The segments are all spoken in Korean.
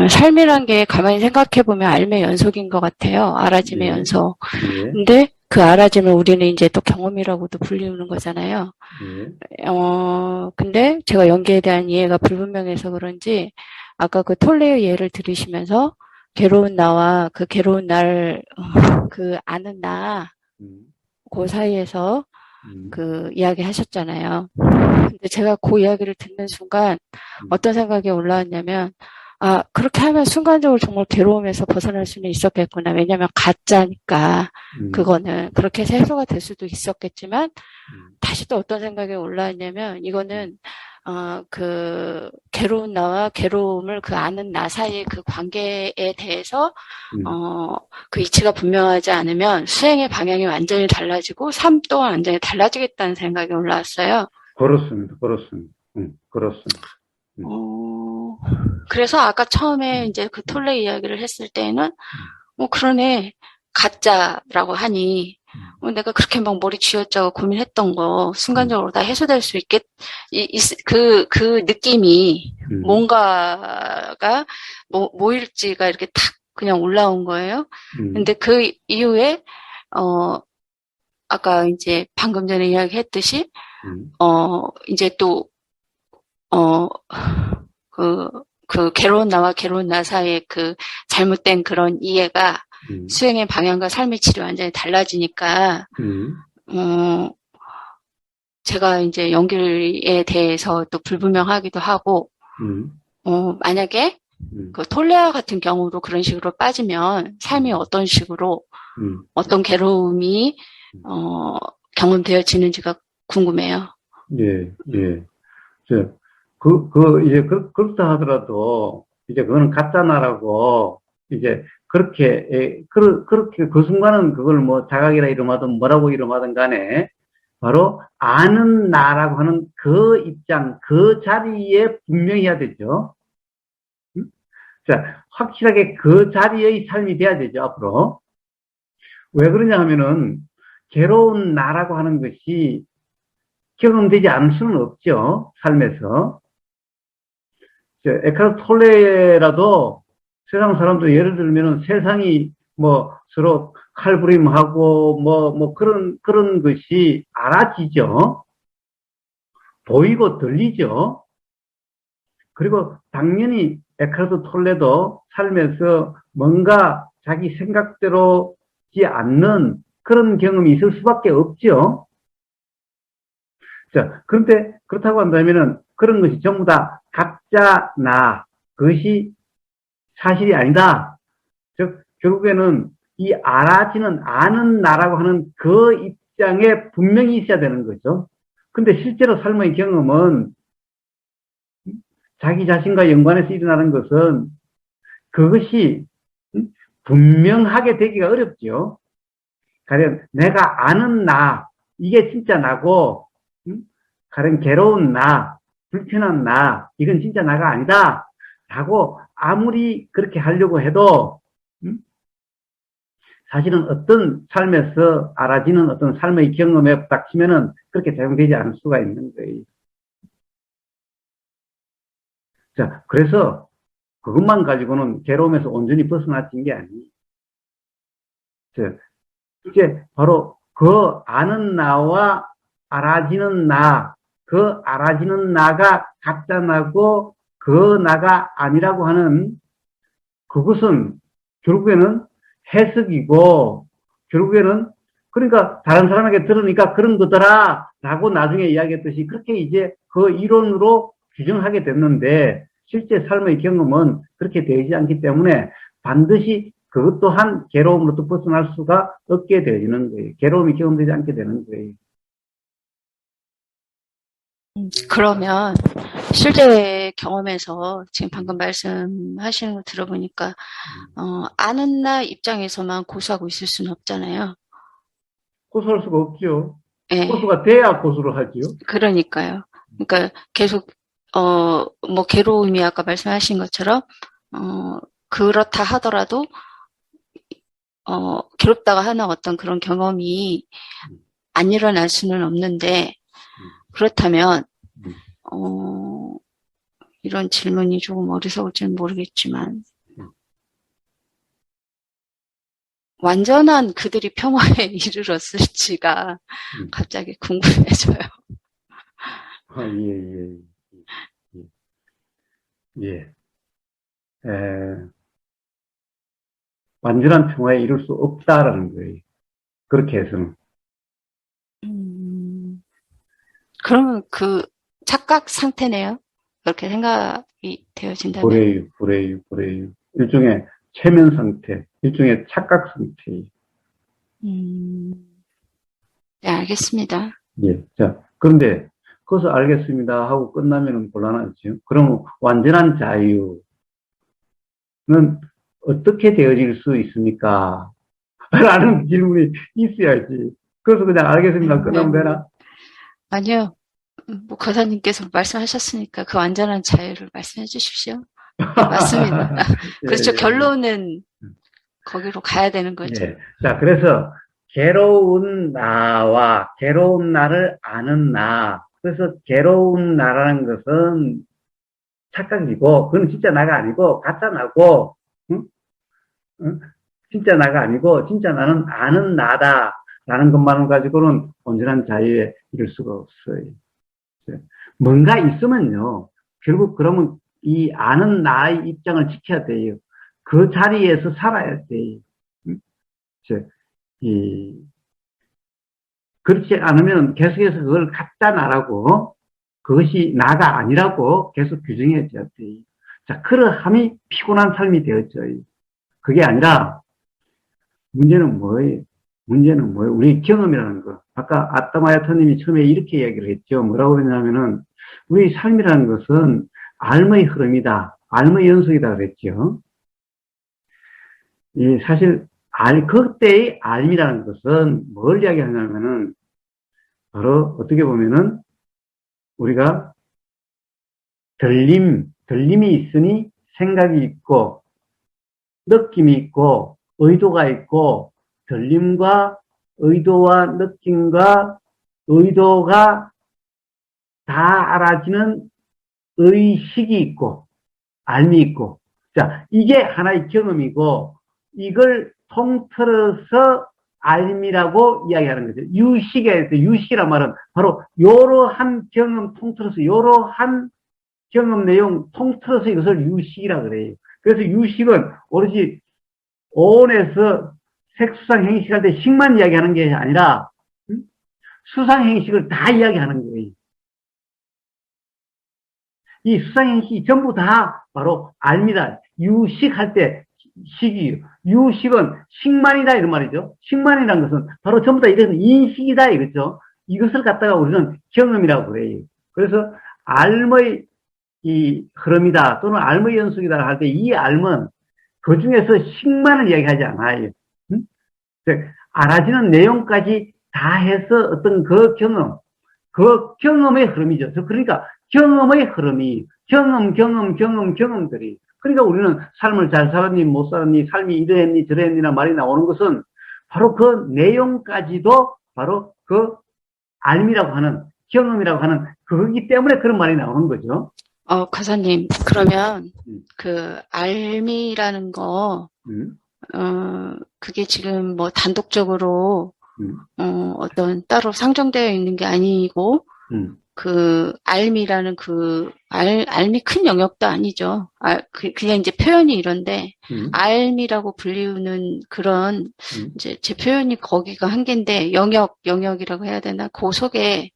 삶이란 게 가만히 생각해보면 알의 연속인 것 같아요. 알아짐의 예, 연속. 예, 근데 그 알아짐을 우리는 이제 또 경험이라고도 불리는 거잖아요. 예, 근데 제가 연기에 대한 이해가 불분명해서 그런지 아까 그 톨레의 예를 들으시면서 괴로운 나와 그 괴로운 날, 그 아는 나, 음, 그 사이에서 음, 그 이야기 하셨잖아요. 근데 제가 그 이야기를 듣는 순간 음, 어떤 생각이 올라왔냐면, 아, 그렇게 하면 순간적으로 정말 괴로움에서 벗어날 수는 있었겠구나. 왜냐면 가짜니까. 음, 그거는 그렇게 해서 해소가 될 수도 있었겠지만, 음, 다시 또 어떤 생각이 올라왔냐면, 음, 이거는, 그, 괴로운 나와 괴로움을 그 아는 나 사이의 그 관계에 대해서, 음. 어, 그 이치가 분명하지 않으면 수행의 방향이 완전히 달라지고, 삶 또한 완전히 달라지겠다는 생각이 올라왔어요. 그렇습니다. 그렇습니다. 그렇습니다. 음, 어, 그래서 아까 처음에 음, 이제 그 음, 톨레 이야기를 했을 때는, 음, 그러네. 가짜라고 하니, 음, 내가 그렇게 막 머리 쥐어짜고 고민했던 거 음, 순간적으로 다 해소될 수 그 느낌이 음, 뭔가가 뭐일지가 이렇게 탁 그냥 올라온 거예요. 음, 근데 그 이후에, 어, 아까 이제 방금 전에 이야기했듯이, 음, 이제 또, 어, 그, 그 괴로운 나와 괴로운 나 사이의 그 잘못된 그런 이해가 음, 수행의 방향과 삶의 질이 완전히 달라지니까, 음, 어, 제가 이제 연기에 대해서 또 불분명하기도 하고, 음, 만약에 음, 그 톨레아 같은 경우로 그런 식으로 빠지면 삶이 음, 어떤 식으로, 음, 어떤 괴로움이, 음. 어, 경험되어지는지가 궁금해요. 예, 예. 저, 이제, 그렇다 하더라도, 이제 그거는 가짜나라고, 이제, 그렇게, 그렇게, 그 순간은 그걸 뭐 자각이라 이름하든 뭐라고 이름하든 간에, 바로 아는 나라고 하는 그 입장, 그 자리에 분명히 해야 되죠. 음? 자, 확실하게 그 자리의 삶이 돼야 되죠, 앞으로. 왜 그러냐 하면은, 괴로운 나라고 하는 것이 경험되지 않을 수는 없죠, 삶에서. 에카르트 톨레라도 세상 사람들 예를 들면은 세상이 뭐 서로 칼부림하고 뭐 그런 것이 알아지죠. 보이고 들리죠. 그리고 당연히 에카르트 톨레도 살면서 뭔가 자기 생각대로지 않는 그런 경험이 있을 수밖에 없죠. 자, 그런데 그렇다고 한다면은 그런 것이 전부 다 각자 나, 그것이 사실이 아니다. 즉, 결국에는 이 알아지는, 아는 나라고 하는 그 입장에 분명히 있어야 되는 거죠. 근데 실제로 삶의 경험은 자기 자신과 연관해서 일어나는 것은 그것이 분명하게 되기가 어렵죠. 가령 내가 아는 나, 이게 진짜 나고, 가령 괴로운 나, 불편한 나, 이건 진짜 나가 아니다. 라고 아무리 그렇게 하려고 해도, 사실은 어떤 삶에서 알아지는 어떤 삶의 경험에 닥치면은 그렇게 적용되지 않을 수가 있는 거예요. 자, 그래서 그것만 가지고는 괴로움에서 온전히 벗어나진 게 아니에요. 자, 이게 바로 그 아는 나와 알아지는 나, 그 알아지는 나가 각자 나고 그 나가 아니라고 하는 그것은 결국에는 해석이고 결국에는 그러니까 다른 사람에게 들으니까 그런 거더라 라고 나중에 이야기했듯이 그렇게 이제 그 이론으로 규정하게 됐는데 실제 삶의 경험은 그렇게 되지 않기 때문에 반드시 그것 또한 괴로움으로부터 벗어날 수가 없게 되어지는 거예요. 괴로움이 경험되지 않게 되는 거예요. 그러면 실제 경험에서 지금 방금 음, 말씀하시는 거 들어보니까 음. 아는 나 입장에서만 고수하고 있을 수는 없잖아요. 고소할 수가 없죠. 예, 고소가 돼야 고소를 하지요. 그러니까요. 그러니까 계속 뭐 괴로움이 아까 말씀하신 것처럼 어, 그렇다 하더라도 괴롭다가 하는 어떤 그런 경험이 음, 안 일어날 수는 없는데 음, 그렇다면 음, 어, 이런 질문이 조금 어리석을지는 모르겠지만, 완전한 그들이 평화에 이르렀을지가 음. 갑자기 궁금해져요. 예, 예. 에, 완전한 평화에 이룰 수 없다라는 거예요. 그렇게 해서는. 음, 그러면 그 착각 상태네요. 그렇게 생각이 되어진다면. 그래요. 일종의 최면 상태, 일종의 착각 상태. 음, 네, 알겠습니다. 예. 자, 그런데, 그것을 알겠습니다 하고 끝나면 곤란하죠. 그럼 완전한 자유는 어떻게 되어질 수 있습니까? 라는 질문이 있어야지. 그래서 그냥 알겠습니다. 끝나면 되나? 아니요. 뭐, 거사님께서 말씀하셨으니까 그 완전한 자유를 말씀해 주십시오. 네, 맞습니다. 예, 그렇죠. 예, 결론은 거기로 가야 되는 예. 거죠. 예. 자, 그래서 괴로운 나와 괴로운 나를 아는 나. 그래서 괴로운 나라는 것은 착각이고, 그건 진짜 나가 아니고, 가짜 나고, 응? 응? 진짜 나가 아니고, 진짜 나는 아는 나다라는 것만을 가지고는 온전한 자유에 이를 수가 없어요. 예. 뭔가 있으면요, 결국 그러면 이 아는 나의 입장을 지켜야 돼요. 그 자리에서 살아야 돼요. 응? 이, 그렇지 않으면 계속해서 그걸 갖다 나라고, 그것이 나가 아니라고 계속 규정해줘야 돼. 자, 그러함이 피곤한 삶이 되었죠. 그게 아니라, 문제는 뭐예요? 문제는 뭐예요? 우리 경험이라는 거. 아까 아따마야타님이 처음에 이렇게 이야기를 했죠. 뭐라고 그랬냐면은, 우리 삶이라는 것은 알의 흐름이다. 알의 연속이다 그랬죠. 사실, 그때의 알이라는 것은 뭘 이야기하냐면은, 바로 어떻게 보면은 우리가 들림이 있으니 생각이 있고, 느낌이 있고, 의도가 있고, 들림과 의도와 느낌과 의도가 다 알아지는 의식이 있고, 알미 있고. 자, 이게 하나의 경험이고, 이걸 통틀어서 알미라고 이야기하는 거죠. 유식이란 말은 바로 이러한 경험 통틀어서, 이러한 경험 내용 통틀어서 이것을 유식이라 그래요. 그래서 유식은 오로지 온에서 색수상 행식할 때 식만 이야기하는 게 아니라 수상 행식을 다 이야기하는 거예요. 이 수상 행식이 전부 다 바로 알미다. 유식할 때 식이에요. 유식은 식만이다 이런 말이죠. 식만이라는 것은 바로 전부 다 이런 인식이다 이거죠. 이것을 갖다가 우리는 경험이라고 그래요. 그래서 알의 이 흐름이다 또는 알의 연속이다 할 때 이 알은 그 중에서 식만을 이야기하지 않아요. 응? 알아지는 내용까지 다 해서 어떤 그 경험의 흐름이죠. 그러니까 경험의 흐름이 경험들이 그러니까 우리는 삶을 잘 살았니 못 살았니 삶이 이러했니 저러했니나 말이 나오는 것은 바로 그 내용까지도 바로 그 알미라고 하는 경험이라고 하는 그거기 때문에 그런 말이 나오는 거죠. 과사님, 그러면 그 알미라는 거, 그게 지금 뭐 단독적으로 어떤 따로 상정되어 있는 게 아니고, 그 알미라는 알미 큰 영역도 아니죠. 그냥 이제 표현이 이런데, 알미라고 불리우는 그런, 이제 제 표현이 거기가 한계인데, 영역이라고 해야 되나? 그 속에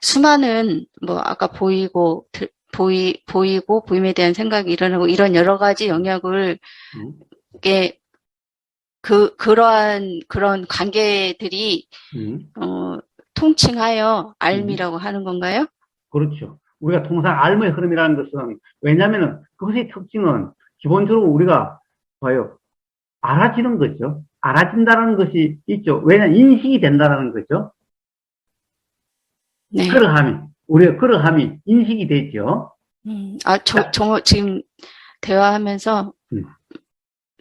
수많은, 뭐, 아까 보임에 대한 생각이 일어나고, 이런 여러 가지 영역을, 이게, 그런 관계들이, 통칭하여 알미라고 하는 건가요? 그렇죠. 우리가 통상 알의 흐름이라는 것은, 왜냐면은, 그것의 특징은, 기본적으로 우리가, 봐요. 알아지는 거죠. 알아진다는 것이 있죠. 왜냐면, 인식이 된다는 거죠. 네. 우리가 그러함이 인식이 되죠. 지금 대화하면서,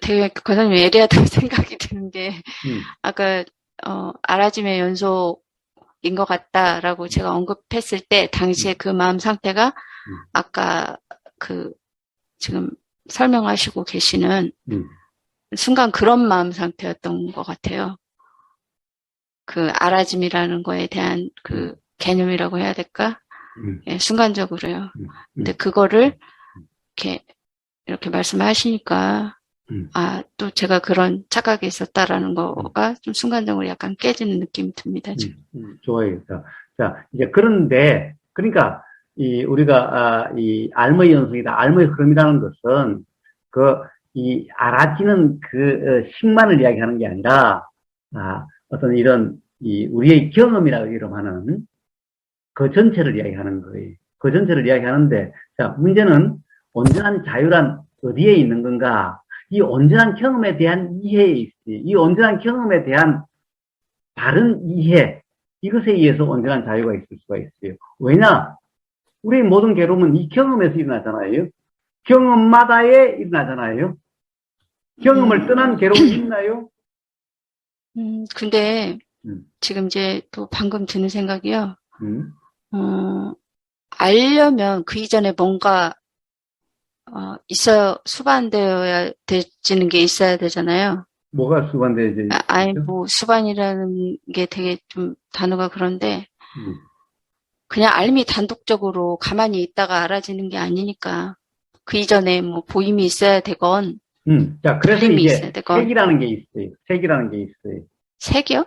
되게 과장님 예리하다는 생각이 드는 게, 아까, 알아짐의 연속인 것 같다라고 제가 언급했을 때, 당시에 그 마음 상태가, 아까 그 지금 설명하시고 계시는 음, 순간 그런 마음 상태였던 것 같아요. 그 알아짐이라는 거에 대한 그 개념이라고 해야 될까? 음, 예, 순간적으로요. 음, 근데 음, 그거를 이렇게 말씀하시니까 음, 또 제가 그런 착각이 있었다라는 음, 거가 좀 순간적으로 약간 깨지는 느낌이 듭니다, 지금. 좋아요. 자, 이제 그런데, 그러니까, 이 알머의 연속이다, 알머의 흐름이라는 것은, 그, 이 알아지는 식만을 이야기하는 게 아니라, 어떤 우리의 경험이라고 이름하는 그 전체를 이야기하는 거예요. 그 전체를 이야기하는데, 자, 문제는 온전한 자유란 어디에 있는 건가? 이 온전한 경험에 대한 이해에 있어요. 이 온전한 경험에 대한 바른 이해, 이것에 의해서 온전한 자유가 있을 수가 있어요. 왜냐? 우리 모든 괴로움은 이 경험에서 일어나잖아요. 경험마다에 일어나잖아요. 경험을 떠난 괴로움이 있나요? 근데 음, 지금 이제 또 방금 드는 생각이요. 음. 어, 알려면 그 이전에 뭔가 수반되어야 되지는 게 있어야 되잖아요. 뭐가 수반되어져 아니, 있죠? 뭐, 수반이라는 게 되게 좀 단어가 그런데, 음, 그냥 알미 단독적으로 가만히 있다가 알아지는 게 아니니까, 그 이전에 뭐, 보임이 있어야 되건, 자, 그래서 들림이 있어야 이제 되건, 색이라는 게 있어요. 색이라는 게 있어요. 색이요?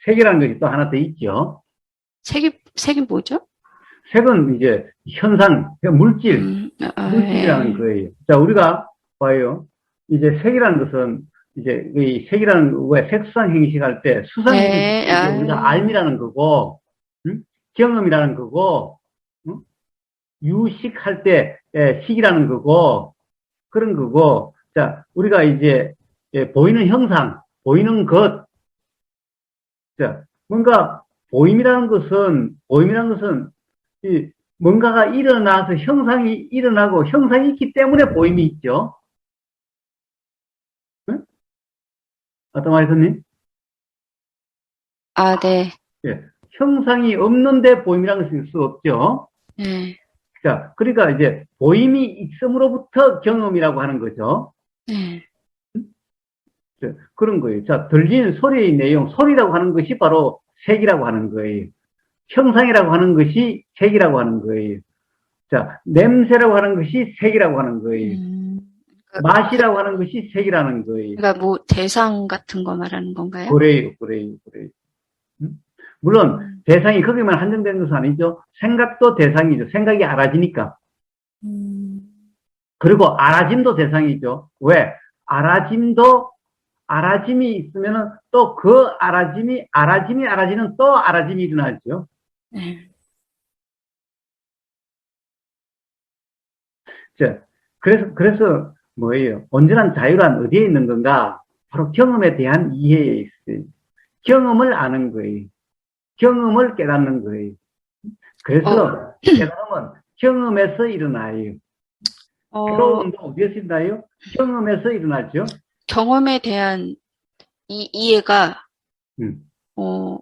색이라는 것이 또 하나 더 있죠. 색이 뭐죠? 색은 이제 현상, 물질이라는 예. 거예요. 자, 우리가 봐요. 이제 색이라는 것은 이제 이 색이라는 왜 색수상 행식할 때 수상 행식을 예, 이제 우리가 알미라는 거고, 경험이라는 거고, 응? 유식할 때 식이라는 거고 그런 거고. 자, 우리가 이제 보이는 형상, 보이는 것, 자, 뭔가 보임이라는 것은 이 뭔가가 일어나서 형상이 일어나고 형상이 있기 때문에 보임이 있죠. 응? 어떤 말씀님? 네. 예. 형상이 없는데 보임이라는 것이 있을 수 없죠. 예, 자, 그러니까 이제 보임이 있음으로부터 경험이라고 하는 거죠. 예. 자, 그런 거예요. 자, 들리는 소리의 내용, 소리라고 하는 것이 바로 색이라고 하는 거예요. 형상이라고 하는 것이 색이라고 하는 거예요. 자, 냄새라고 하는 것이 색이라고 하는 거예요. 음, 맛이라고 하는 것이 색이라는 거예요. 그러니까 뭐, 대상 같은 거 말하는 건가요? 그래요. 음? 물론 대상이 거기만 한정된 것은 아니죠. 생각도 대상이죠. 생각이 알아지니까. 음, 그리고 알아짐도 대상이죠. 왜? 알아짐이 있으면은 또 그 알아지는 또 알아짐이 일어나죠. 예. 자, 그래서 뭐예요? 온전한 자유란 어디에 있는 건가? 바로 경험에 대한 이해에 있어요. 경험을 아는 거예요. 경험을 깨닫는 거예요. 어, 그래서 깨달음은 경험에서 일어나요. 어, 괴로움도 어디에서 일어나요? 경험에서 일어나죠. 경험에 대한 이해가, 음, 어,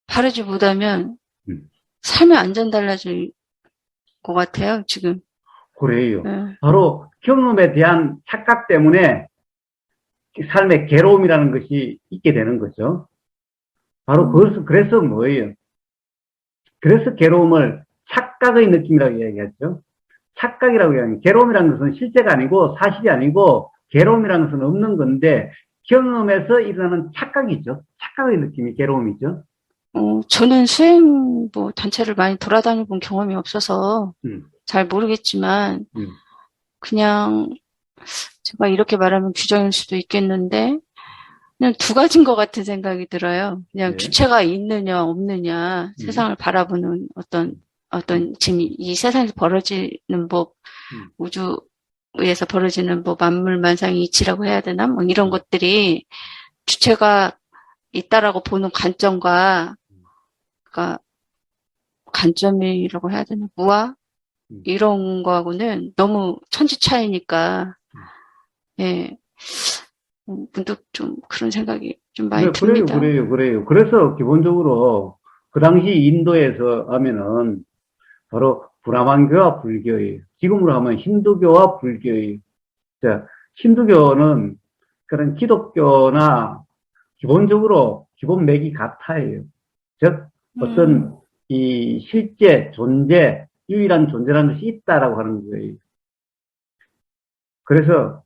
바르지 못하면 음. 삶이 완전 달라질 것 같아요, 지금. 그래요. 예. 바로 경험에 대한 착각 때문에 삶의 괴로움이라는 것이 있게 되는 거죠. 바로 그래서 뭐예요? 그래서 괴로움을 착각의 느낌이라고 이야기하죠. 착각이라고 이야기하는 괴로움이라는 것은 실제가 아니고 사실이 아니고 괴로움이라는 것은 없는 건데 경험에서 일어나는 착각이죠. 착각의 느낌이 괴로움이죠. 저는 수행 뭐 단체를 많이 돌아다녀 본 경험이 없어서 음, 잘 모르겠지만, 음, 그냥 제가 이렇게 말하면 규정일 수도 있겠는데, 그냥 두 가지인 것 같은 생각이 들어요. 그냥 예, 주체가 있느냐, 없느냐, 음, 세상을 바라보는 음, 지금 이 세상에서 벌어지는 법, 음, 우주에서 벌어지는 뭐 만물만상이 이치라고 해야 되나? 뭐 이런 음, 것들이 주체가 있다라고 보는 관점과, 그러니까 관점이라고 해야 되나? 무아? 음. 이런 거하고는 너무 천지 차이니까, 예, 문득 좀 그런 생각이 좀 많이 듭니다. 그래서 기본적으로 그 당시 인도에서 하면은 바로 브라만교와 불교예요. 지금으로 하면 힌두교와 불교예요. 자, 힌두교는 그런 기독교나 기본적으로 기본 맥이 같아요. 즉, 어떤 이 실제 존재, 유일한 존재라는 것이 있다라고 하는 거예요. 그래서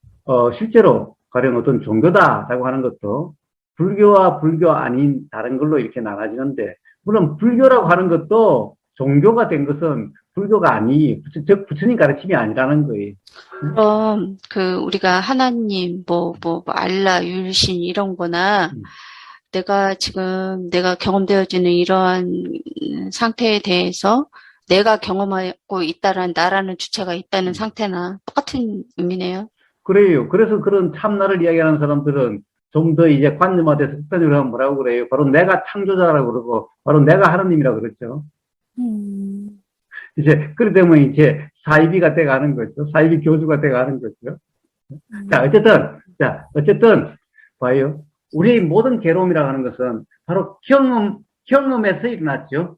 실제로 가령 어떤 종교다라고 하는 것도 불교와 불교 아닌 다른 걸로 이렇게 나눠지는데, 물론 불교라고 하는 것도 종교가 된 것은 불교가 아니, 즉 부처님 가르침이 아니라는 거예요. 그럼 우리가 하나님, 알라, 율신 이런 거나 내가 경험되어지는 이러한 상태에 대해서 내가 경험하고 있다라는 나라는 주체가 있다는 상태나 똑같은 의미네요. 그래요. 그래서 그런 참나를 이야기하는 사람들은 좀 더 이제 관념화돼서 극단적으로 하면 뭐라고 그래요? 바로 내가 창조자라고 그러고, 바로 내가 하나님이라고 그랬죠. 이제, 그러다 보면 이제 사이비가 돼가는 거죠. 사이비 교주가 돼가는 거죠. 어쨌든, 봐요. 우리의 모든 괴로움이라고 하는 것은 바로 경험에서 일어났죠.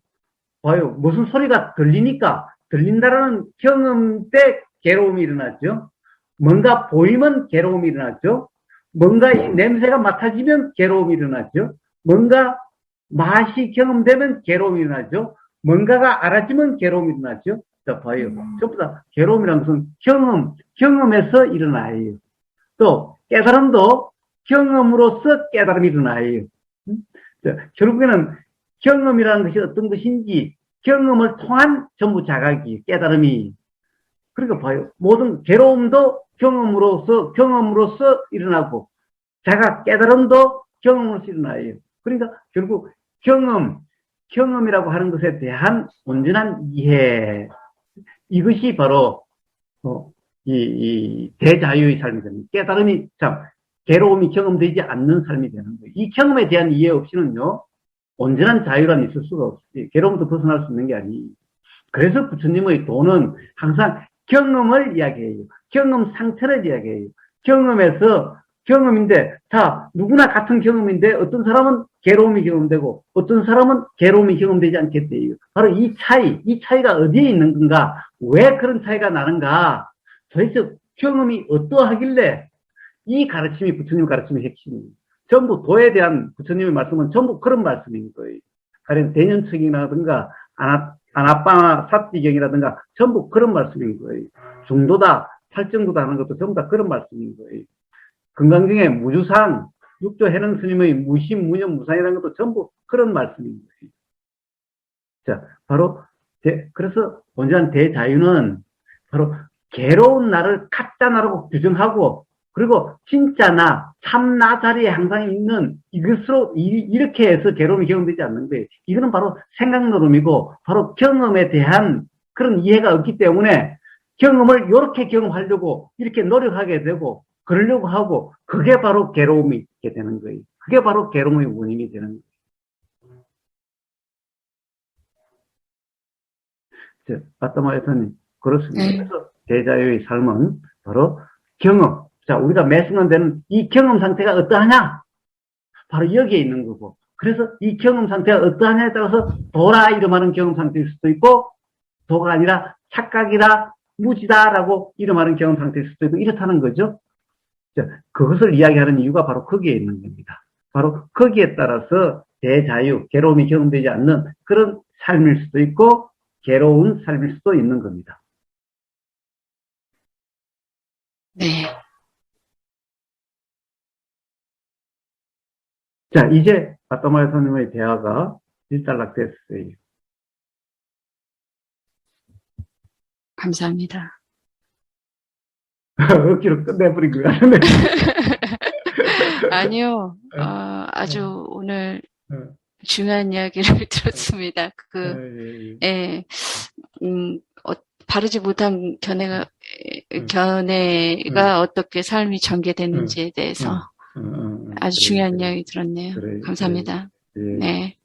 봐요. 무슨 소리가 들리니까, 들린다라는 경험 때 괴로움이 일어났죠. 뭔가 보이면 괴로움이 일어났죠. 뭔가 이 냄새가 맡아지면 괴로움이 일어났죠. 뭔가 맛이 경험되면 괴로움이 일어나죠. 뭔가가 알아지면 괴로움이 일어나죠. 자, 봐요. 전부 다 괴로움이라는 것은 경험에서 일어나요. 또 깨달음도 경험으로서 깨달음이 일어나요. 자, 결국에는 경험이라는 것이 어떤 것인지 경험을 통한 전부 자각이, 깨달음이. 그러니까 봐요. 모든 괴로움도 경험으로서 일어나고, 자각, 깨달음도 경험으로서 일어나요. 그러니까 결국 경험이라고 하는 것에 대한 온전한 이해. 이것이 바로, 이 대자유의 삶이 됩니다. 깨달음이, 괴로움이 경험되지 않는 삶이 되는 거예요. 이 경험에 대한 이해 없이는요, 온전한 자유란 있을 수가 없어요. 괴로움도 벗어날 수 있는 게 아니에요. 그래서 부처님의 도는 항상 경험을 이야기해요. 경험 상태를 이야기해요. 경험인데, 누구나 같은 경험인데, 어떤 사람은 괴로움이 경험되고, 어떤 사람은 괴로움이 경험되지 않겠대요. 바로 이 차이가 어디에 있는 건가? 왜 그런 차이가 나는가? 도대체 경험이 어떠하길래 이 가르침이 부처님 가르침의 핵심이에요. 전부 도에 대한 부처님의 말씀은 전부 그런 말씀인 거예요. 가령 대년책이라든가, 아나빠나 삿지경이라든가 전부 그런 말씀인 거예요. 중도다, 팔정도다 하는 것도 전부 다 그런 말씀인 거예요. 건강중에 무주상, 육조 해능 스님의 무심, 무념, 무상이라는 것도 전부 그런 말씀인 거예요. 자, 바로, 그래서 온전한 대자유는 바로 괴로운 나를 가짜 나라고 규정하고, 그리고 진짜 나, 참나 자리에 항상 있는 이것으로 이렇게 해서 괴로움이 경험되지 않는 거예요. 이거는 바로 생각 노름이고 바로 경험에 대한 그런 이해가 없기 때문에 경험을 이렇게 경험하려고 이렇게 노력하게 되고 그러려고 하고 그게 바로 괴로움이 있게 되는 거예요. 그게 바로 괴로움의 원인이 되는 거예요. 아따마에서는 그렇습니다. 그래서 대자유의 삶은 바로 경험. 자, 우리가 매순간되는 이 경험 상태가 어떠하냐? 바로 여기에 있는 거고. 그래서 이 경험 상태가 어떠하냐에 따라서 도라 이름하는 경험 상태일 수도 있고, 도가 아니라 착각이다, 무지다라고 이름하는 경험 상태일 수도 있고, 이렇다는 거죠. 자, 그것을 이야기하는 이유가 바로 거기에 있는 겁니다. 바로 거기에 따라서 대자유, 괴로움이 경험되지 않는 그런 삶일 수도 있고, 괴로운 삶일 수도 있는 겁니다. 네. 자, 이제 아따마야 선생님의 대화가 일단락됐어요. 감사합니다. 억지로 끝내버린 것 같은데. 아니요. 아주 오늘 중요한 이야기를 들었습니다. 바르지 못한 견해가 어떻게 삶이 전개되는지에 대해서 아주 중요한 이야기 들었네요. 감사합니다. 네.